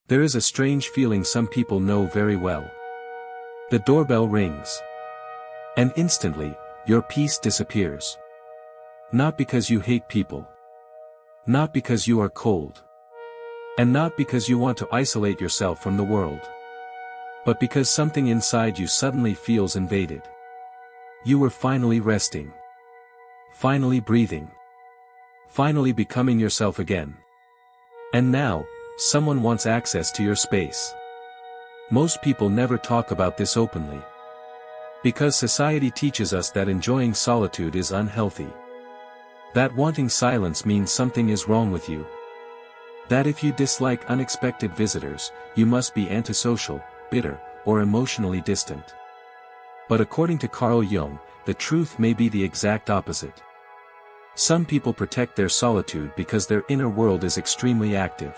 There is a strange feeling some people know very well. The doorbell rings. And instantly, your peace disappears. Not because you hate people. Not because you are cold. And not because you want to isolate yourself from the world. But because something inside you suddenly feels invaded. You were finally resting. Finally breathing. Finally becoming yourself again. And now, someone wants access to your space. Most people never talk about this openly. Because society teaches us that enjoying solitude is unhealthy. That wanting silence means something is wrong with you. That if you dislike unexpected visitors, you must be antisocial, bitter, or emotionally distant. But according to Carl Jung, the truth may be the exact opposite. Some people protect their solitude because their inner world is extremely active.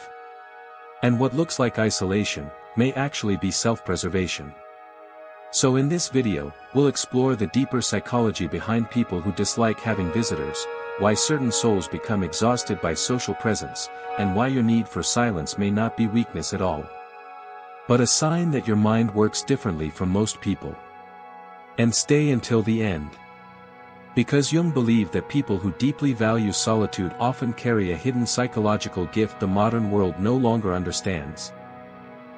And what looks like isolation, may actually be self-preservation. So in this video, we'll explore the deeper psychology behind people who dislike having visitors, why certain souls become exhausted by social presence, and why your need for silence may not be weakness at all, but a sign that your mind works differently from most people. And stay until the end. Because Jung believed that people who deeply value solitude often carry a hidden psychological gift the modern world no longer understands.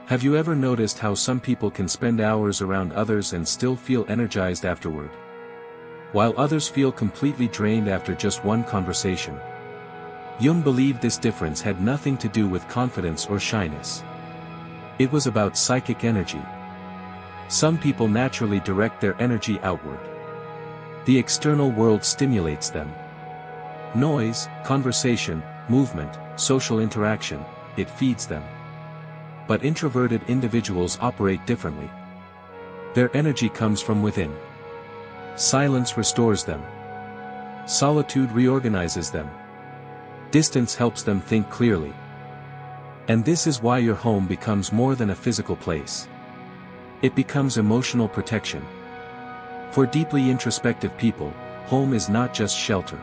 Have you ever noticed how some people can spend hours around others and still feel energized afterward? While others feel completely drained after just one conversation. Jung believed this difference had nothing to do with confidence or shyness. It was about psychic energy. Some people naturally direct their energy outward. The external world stimulates them. Noise, conversation, movement, social interaction, it feeds them. But introverted individuals operate differently. Their energy comes from within. Silence restores them. Solitude reorganizes them. Distance helps them think clearly. And this is why your home becomes more than a physical place. It becomes emotional protection. For deeply introspective people, home is not just shelter.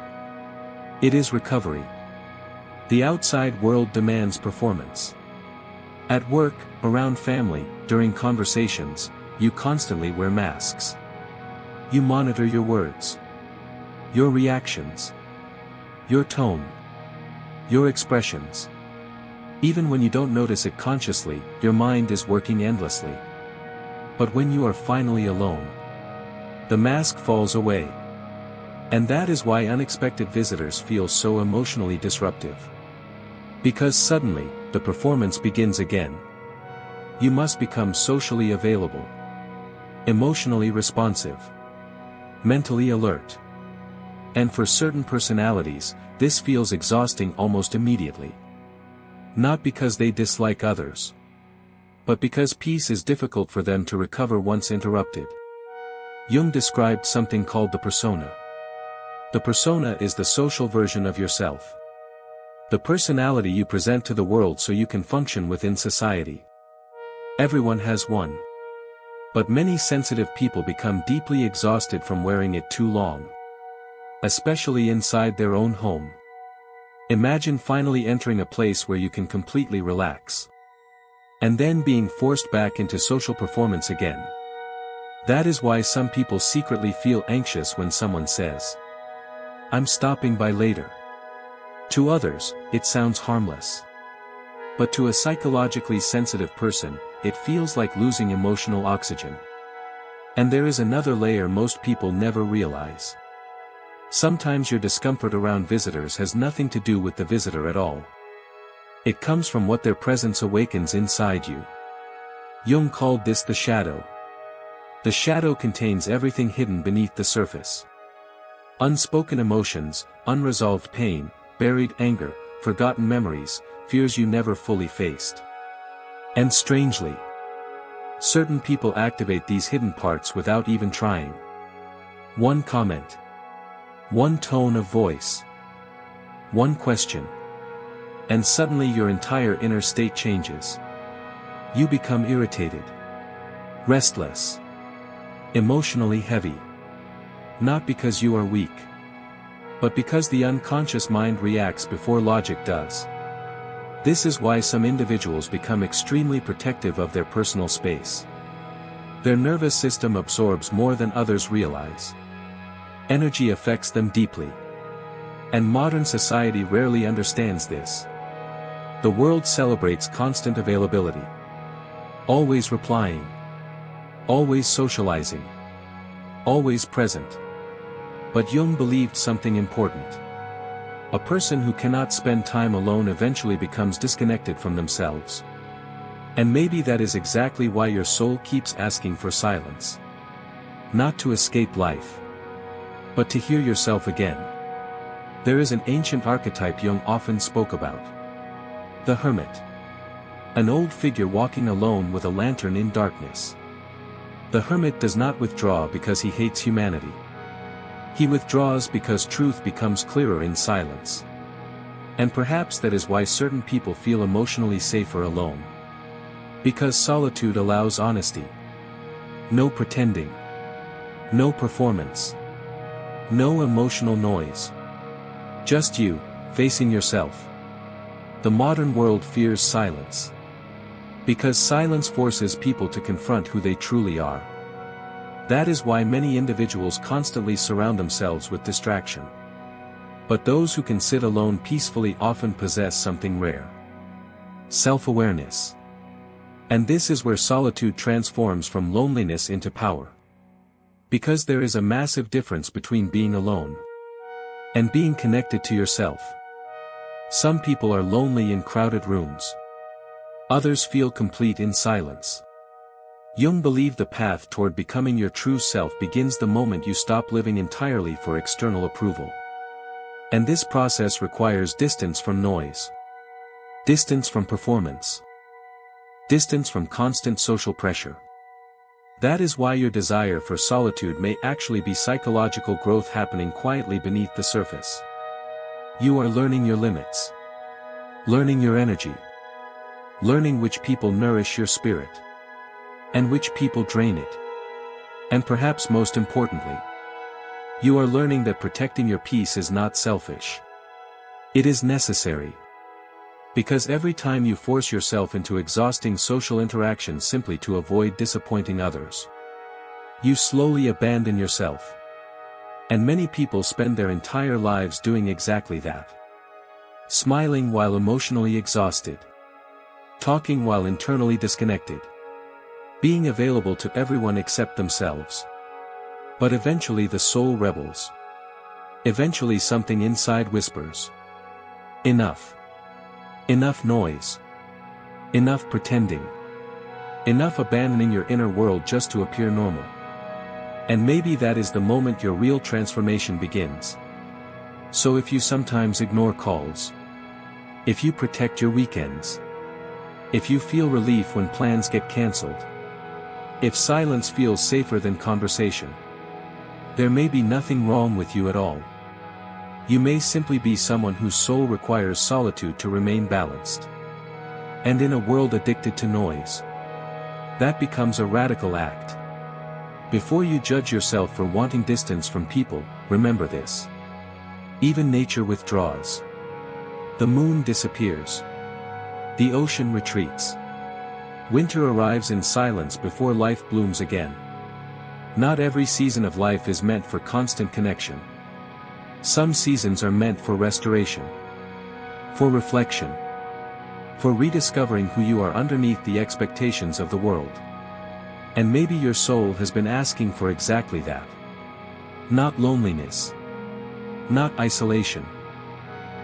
It is recovery. The outside world demands performance. At work, around family, during conversations, you constantly wear masks. You monitor your words. Your reactions. Your tone. Your expressions. Even when you don't notice it consciously, your mind is working endlessly. But when you are finally alone, the mask falls away. And that is why unexpected visitors feel so emotionally disruptive. Because suddenly, the performance begins again. You must become socially available. Emotionally responsive. Mentally alert. And for certain personalities, this feels exhausting almost immediately. Not because they dislike others, but because peace is difficult for them to recover once interrupted. Jung described something called the persona. The persona is the social version of yourself. The personality you present to the world so you can function within society. Everyone has one. But many sensitive people become deeply exhausted from wearing it too long. Especially inside their own home. Imagine finally entering a place where you can completely relax. And then being forced back into social performance again. That is why some people secretly feel anxious when someone says, "I'm stopping by later." To others, it sounds harmless. But to a psychologically sensitive person, it feels like losing emotional oxygen. And there is another layer most people never realize. Sometimes your discomfort around visitors has nothing to do with the visitor at all. It comes from what their presence awakens inside you. Jung called this the shadow. The shadow contains everything hidden beneath the surface. Unspoken emotions, unresolved pain, buried anger, forgotten memories, fears you never fully faced. And strangely, certain people activate these hidden parts without even trying. One comment. One tone of voice. One question. And suddenly your entire inner state changes. You become irritated. Restless. Emotionally heavy. Not because you are weak. But because the unconscious mind reacts before logic does. This is why some individuals become extremely protective of their personal space. Their nervous system absorbs more than others realize. Energy affects them deeply. And modern society rarely understands this. The world celebrates constant availability. Always replying. Always socializing. Always present. But Jung believed something important. A person who cannot spend time alone eventually becomes disconnected from themselves. And maybe that is exactly why your soul keeps asking for silence. Not to escape life, but to hear yourself again. There is an ancient archetype Jung often spoke about. The hermit. An old figure walking alone with a lantern in darkness. The hermit does not withdraw because he hates humanity. He withdraws because truth becomes clearer in silence. And perhaps that is why certain people feel emotionally safer alone. Because solitude allows honesty. No pretending. No performance. No emotional noise. Just you, facing yourself. The modern world fears silence. Because silence forces people to confront who they truly are. That is why many individuals constantly surround themselves with distraction. But those who can sit alone peacefully often possess something rare. Self-awareness. And this is where solitude transforms from loneliness into power. Because there is a massive difference between being alone and being connected to yourself. Some people are lonely in crowded rooms. Others feel complete in silence. Jung believed the path toward becoming your true self begins the moment you stop living entirely for external approval. And this process requires distance from noise. Distance from performance. Distance from constant social pressure. That is why your desire for solitude may actually be psychological growth happening quietly beneath the surface. You are learning your limits. Learning your energy. Learning which people nourish your spirit. And which people drain it. And perhaps most importantly, you are learning that protecting your peace is not selfish. It is necessary. Because every time you force yourself into exhausting social interactions simply to avoid disappointing others, you slowly abandon yourself. And many people spend their entire lives doing exactly that. Smiling while emotionally exhausted. Talking while internally disconnected. Being available to everyone except themselves. But eventually the soul rebels. Eventually something inside whispers. Enough. Enough noise. Enough pretending. Enough abandoning your inner world just to appear normal. And maybe that is the moment your real transformation begins. So if you sometimes ignore calls. If you protect your weekends. If you feel relief when plans get cancelled. If silence feels safer than conversation. There may be nothing wrong with you at all. You may simply be someone whose soul requires solitude to remain balanced. And in a world addicted to noise, that becomes a radical act. Before you judge yourself for wanting distance from people, remember this. Even nature withdraws. The moon disappears. The ocean retreats. Winter arrives in silence before life blooms again. Not every season of life is meant for constant connection. Some seasons are meant for restoration. For reflection. For rediscovering who you are underneath the expectations of the world. And maybe your soul has been asking for exactly that. Not loneliness. Not isolation.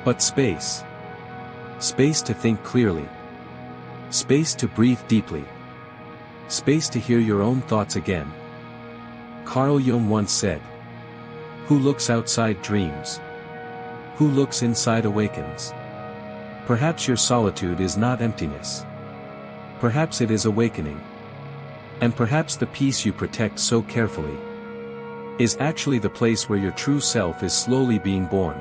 But space. Space to think clearly. Space to breathe deeply. Space to hear your own thoughts again. Carl Jung once said, "Who looks outside dreams. Who looks inside awakens." Perhaps your solitude is not emptiness. Perhaps it is awakening. And perhaps the peace you protect so carefully is actually the place where your true self is slowly being born.